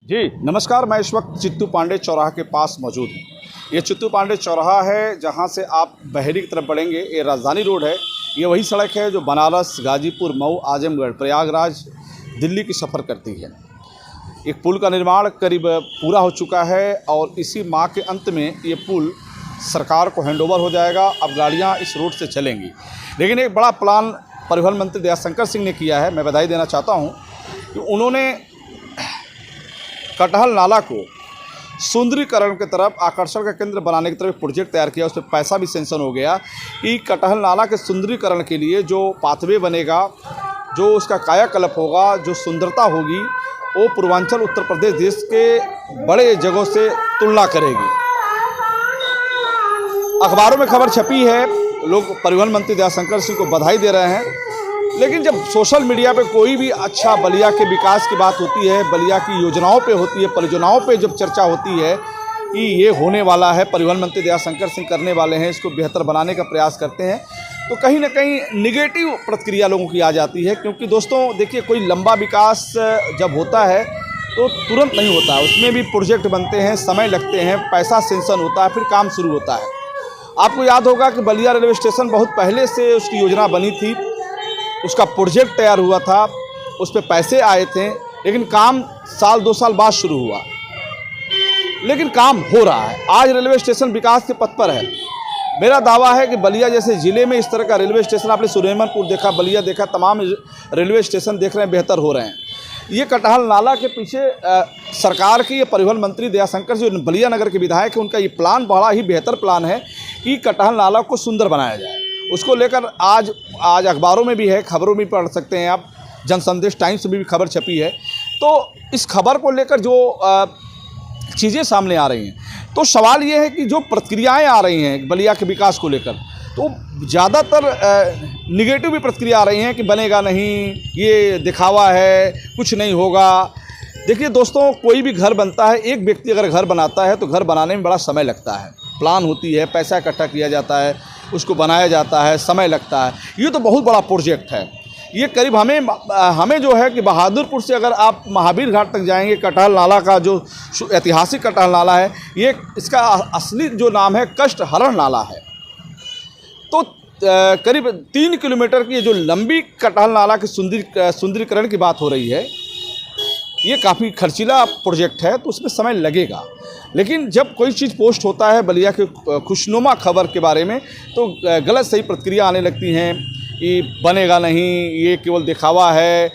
जी नमस्कार, मैं इस वक्त चित्तू पांडे चौराहा के पास मौजूद हूँ। ये चित्तू पांडे चौराहा है, जहाँ से आप बहरी की तरफ बढ़ेंगे। ये राजधानी रोड है। ये वही सड़क है जो बनारस, गाजीपुर, मऊ, आजमगढ़, प्रयागराज, दिल्ली की सफ़र करती है। एक पुल का निर्माण करीब पूरा हो चुका है और इसी माह के अंत में ये पुल सरकार को हैंडओवर हो जाएगा। अब गाड़ियाँ इस रोड से चलेंगी। लेकिन एक बड़ा प्लान परिवहन मंत्री दयाशंकर सिंह ने किया है। मैं बधाई देना चाहता हूँ कि उन्होंने कटहल नाला को सुंदरीकरण की तरफ, आकर्षण का केंद्र बनाने की तरफ एक प्रोजेक्ट तैयार किया। उस पर पैसा भी सेंक्शन हो गया कि कटहल नाला के सुंदरीकरण के लिए जो पाथवे बनेगा, जो उसका कायाकल्प होगा, जो सुंदरता होगी, वो पूर्वांचल उत्तर प्रदेश देश के बड़े जगहों से तुलना करेगी। अखबारों में खबर छपी है, लोग परिवहन मंत्री दयाशंकर सिंह को बधाई दे रहे हैं। लेकिन जब सोशल मीडिया पे कोई भी अच्छा बलिया के विकास की बात होती है, बलिया की योजनाओं पे होती है, परियोजनाओं पे जब चर्चा होती है कि ये होने वाला है, परिवहन मंत्री दयाशंकर सिंह करने वाले हैं, इसको बेहतर बनाने का प्रयास करते हैं, तो कहीं ना कहीं निगेटिव प्रतिक्रिया लोगों की आ जाती है। क्योंकि दोस्तों देखिए, कोई लंबा विकास जब होता है तो तुरंत नहीं होता है। उसमें भी प्रोजेक्ट बनते हैं, समय लगते हैं, पैसा सेंक्शन होता है, फिर काम शुरू होता है। आपको याद होगा कि बलिया रेलवे स्टेशन बहुत पहले से उसकी योजना बनी थी, उसका प्रोजेक्ट तैयार हुआ था, उस पर पैसे आए थे, लेकिन काम साल 2 साल बाद शुरू हुआ। लेकिन काम हो रहा है। आज रेलवे स्टेशन विकास के पथ पर है। मेरा दावा है कि बलिया जैसे ज़िले में इस तरह का रेलवे स्टेशन, आपने सुलेमानपुर देखा, बलिया देखा, तमाम रेलवे स्टेशन देख रहे हैं, बेहतर हो रहे हैं। ये कटहल नाला के पीछे सरकार की, ये परिवहन मंत्री दयाशंकर जो बलिया नगर के विधायक हैं, उनका ये प्लान बड़ा ही बेहतर प्लान है कि कटहल नाला को सुंदर बनाया जाए। उसको लेकर आज अखबारों में भी है, खबरों में पढ़ सकते हैं आप, जनसंदेश टाइम्स में भी खबर छपी है। तो इस खबर को लेकर जो चीज़ें सामने आ रही हैं, तो सवाल ये है कि जो प्रतिक्रियाएं आ रही हैं बलिया के विकास को लेकर, तो ज़्यादातर निगेटिव भी प्रतिक्रिया आ रही हैं कि बनेगा नहीं, ये दिखावा है, कुछ नहीं होगा। देखिए दोस्तों, कोई भी घर बनता है, एक व्यक्ति अगर घर बनाता है तो घर बनाने में बड़ा समय लगता है। प्लान होती है, पैसा इकट्ठा किया जाता है, उसको बनाया जाता है, समय लगता है। ये तो बहुत बड़ा प्रोजेक्ट है। ये करीब हमें जो है कि बहादुरपुर से अगर आप महावीर घाट तक जाएंगे, कटहल नाला का जो ऐतिहासिक कटहल नाला है, ये इसका असली जो नाम है कष्टहरण नाला है। तो करीब 3 किलोमीटर की जो लंबी कटहल नाला की सुंदरीकरण की बात हो रही है, ये काफ़ी खर्चीला प्रोजेक्ट है, तो उसमें समय लगेगा। लेकिन जब कोई चीज़ पोस्ट होता है बलिया के खुशनुमा खबर के बारे में, तो गलत सही प्रतिक्रिया आने लगती हैं कि बनेगा नहीं, ये केवल दिखावा है।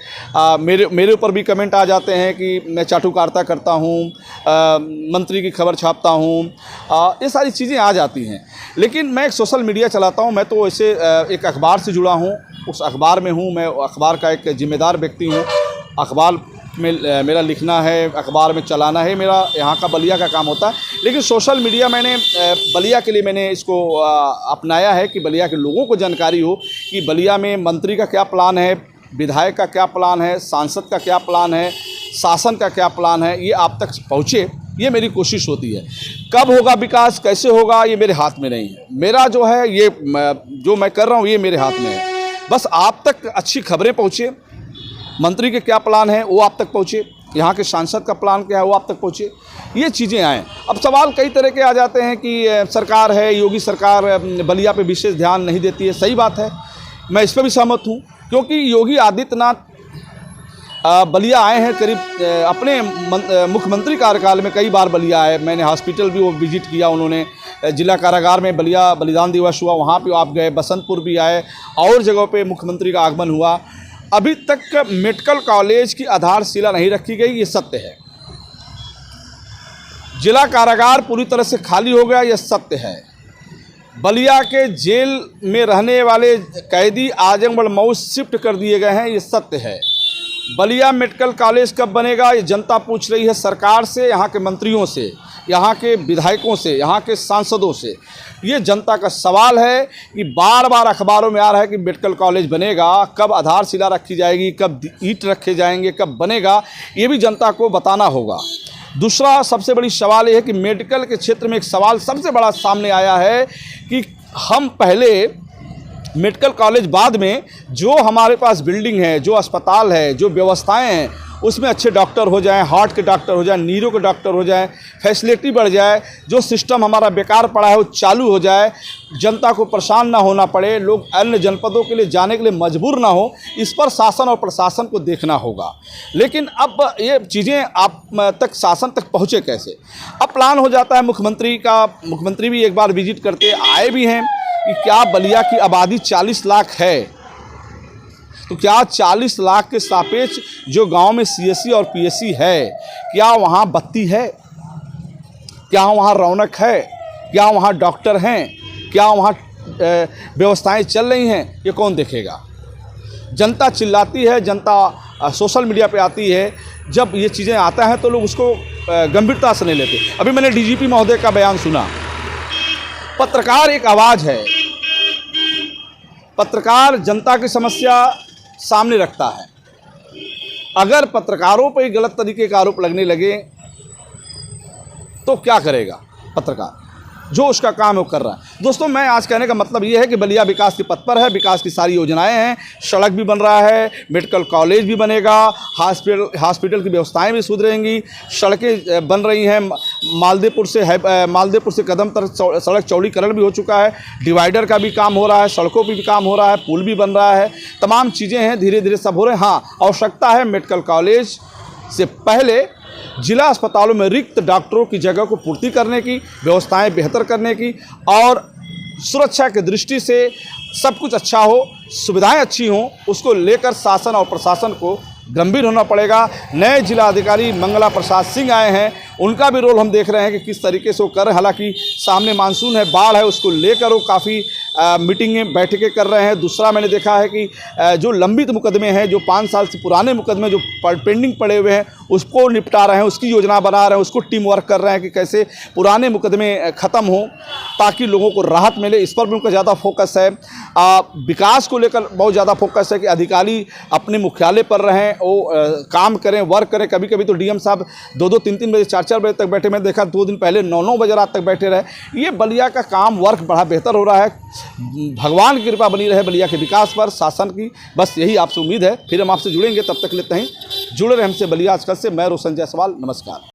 मेरे ऊपर भी कमेंट आ जाते हैं कि मैं चाटुकारिता करता हूँ, मंत्री की खबर छापता हूँ, ये सारी चीज़ें आ जाती हैं। लेकिन मैं एक सोशल मीडिया चलाता हूँ, मैं तो ऐसे एक अखबार से जुड़ा हूँ, उस अखबार में हूँ, मैं अखबार का एक जिम्मेदार व्यक्ति हूँ। अखबार में मेरा लिखना है, अखबार में चलाना है, मेरा यहाँ का बलिया का काम होता है। लेकिन सोशल मीडिया मैंने बलिया के लिए मैंने इसको अपनाया है कि बलिया के लोगों को जानकारी हो कि बलिया में मंत्री का क्या प्लान है, विधायक का क्या प्लान है, सांसद का क्या प्लान है, शासन का क्या प्लान है, ये आप तक पहुँचे, ये मेरी कोशिश होती है। कब होगा विकास, कैसे होगा, ये मेरे हाथ में नहीं है। मेरा जो है ये जो मैं कर रहा हूँ, ये मेरे हाथ में है। बस आप तक अच्छी खबरें पहुँचे, मंत्री के क्या प्लान है वो आप तक पहुँचे, यहाँ के सांसद का प्लान क्या है वो आप तक पहुँचे, ये चीज़ें आएँ। अब सवाल कई तरह के आ जाते हैं कि सरकार है, योगी सरकार बलिया पे विशेष ध्यान नहीं देती है। सही बात है, मैं इस पर भी सहमत हूँ, क्योंकि योगी आदित्यनाथ बलिया आए हैं करीब अपने मुख्यमंत्री कार्यकाल में कई बार बलिया आए। मैंने हॉस्पिटल भी वो विजिट किया, उन्होंने जिला कारागार में बलिया बलिदान दिवस हुआ, वहाँ पे आप गए, बसंतपुर भी आए, और जगहों पे मुख्यमंत्री का आगमन हुआ। अभी तक मेडिकल कॉलेज की आधारशिला नहीं रखी गई, ये सत्य है। जिला कारागार पूरी तरह से खाली हो गया, ये सत्य है। बलिया के जेल में रहने वाले कैदी आजमगढ़ मऊ शिफ्ट कर दिए गए हैं, ये सत्य है। बलिया मेडिकल कॉलेज कब बनेगा, ये जनता पूछ रही है सरकार से, यहाँ के मंत्रियों से, यहाँ के विधायकों से, यहाँ के सांसदों से। ये जनता का सवाल है कि बार बार अखबारों में आ रहा है कि मेडिकल कॉलेज बनेगा, कब आधारशिला रखी जाएगी, कब ईंट रखे जाएंगे, कब बनेगा, ये भी जनता को बताना होगा। दूसरा सबसे बड़ी सवाल ये है कि मेडिकल के क्षेत्र में एक सवाल सबसे बड़ा सामने आया है कि हम पहले मेडिकल कॉलेज बाद में जो हमारे पास बिल्डिंग है, जो अस्पताल है, जो व्यवस्थाएं हैं, उसमें अच्छे डॉक्टर हो जाएं, हार्ट के डॉक्टर हो जाएं, नीरो के डॉक्टर हो जाएं, फैसिलिटी बढ़ जाए, जो सिस्टम हमारा बेकार पड़ा है वो चालू हो जाए, जनता को परेशान ना होना पड़े, लोग अन्य जनपदों के लिए जाने के लिए मजबूर ना हो, इस पर शासन और प्रशासन को देखना होगा। लेकिन अब ये चीज़ें आप तक शासन तक पहुँचे कैसे? अब प्लान हो जाता है मुख्यमंत्री का, मुख्यमंत्री भी एक बार विजिट करते आए भी हैं कि क्या बलिया की आबादी 40 लाख है, तो क्या 40 लाख के सापेक्ष जो गांव में सीएससी और पीएससी है, क्या वहाँ बत्ती है, क्या वहाँ रौनक है, क्या वहाँ डॉक्टर हैं, क्या वहाँ व्यवस्थाएं चल रही हैं, ये कौन देखेगा? जनता चिल्लाती है, जनता सोशल मीडिया पे आती है, जब ये चीज़ें आता है तो लोग उसको गंभीरता से नहीं लेते। अभी मैंने डीजीपी महोदय का बयान सुना, पत्रकार एक आवाज़ है, पत्रकार जनता की समस्या सामने रखता है। अगर पत्रकारों पर गलत तरीके का आरोप लगने लगे तो क्या करेगा पत्रकार? जो उसका काम है वो कर रहा है। दोस्तों, मैं आज कहने का मतलब ये है कि बलिया विकास के पथ पर है, विकास की सारी योजनाएं हैं, सड़क भी बन रहा है, मेडिकल कॉलेज भी बनेगा, हॉस्पिटल की व्यवस्थाएं भी सुधरेंगी, सड़कें बन रही हैं, मालदेपुर से कदम तक सड़क चौड़ीकरण भी हो चुका है, डिवाइडर का भी काम हो रहा है, सड़कों पर भी काम हो रहा है, पुल भी बन रहा है, तमाम चीज़ें हैं, धीरे धीरे सब हो रहे हैं। हाँ, आवश्यकता है मेडिकल कॉलेज से पहले जिला अस्पतालों में रिक्त डॉक्टरों की जगह को पूर्ति करने की, व्यवस्थाएं बेहतर करने की, और सुरक्षा की दृष्टि से सब कुछ अच्छा हो, सुविधाएं अच्छी हों, उसको लेकर शासन और प्रशासन को गंभीर होना पड़ेगा। नए जिला अधिकारी मंगला प्रसाद सिंह आए हैं, उनका भी रोल हम देख रहे हैं कि किस तरीके से वो कर रहे हैं। हालांकि सामने मानसून है, बाढ़ है, उसको लेकर वो काफ़ी मीटिंगें बैठकें कर रहे हैं। दूसरा मैंने देखा है कि जो लंबित मुकदमे हैं, जो 5 साल से पुराने मुकदमे जो पेंडिंग पड़े हुए हैं, उसको निपटा रहे हैं, उसकी योजना बना रहे हैं, उसको टीम वर्क कर रहे हैं कि कैसे पुराने मुकदमे ख़त्म हों ताकि लोगों को राहत मिले। इस पर भी उनका ज़्यादा फोकस है। विकास को लेकर बहुत ज़्यादा फोकस है कि अधिकारी अपने मुख्यालय पर रहें, वो काम करें, वर्क करें। कभी कभी तो डीएम साहब 2-2, 3-3 बजे, 4-4 बजे तक बैठे। मैंने देखा 2 दिन पहले 9-9 बजे रात तक बैठे रहे। ये बलिया का काम वर्क बड़ा बेहतर हो रहा है। भगवान की कृपा बनी रहे बलिया के विकास पर, शासन की, बस यही आपसे उम्मीद है। फिर हम आपसे जुड़ेंगे, तब तक लेते हैं जुड़े रहे हमसे बलिया आजकल से। मैं रोशन जायसवाल, नमस्कार।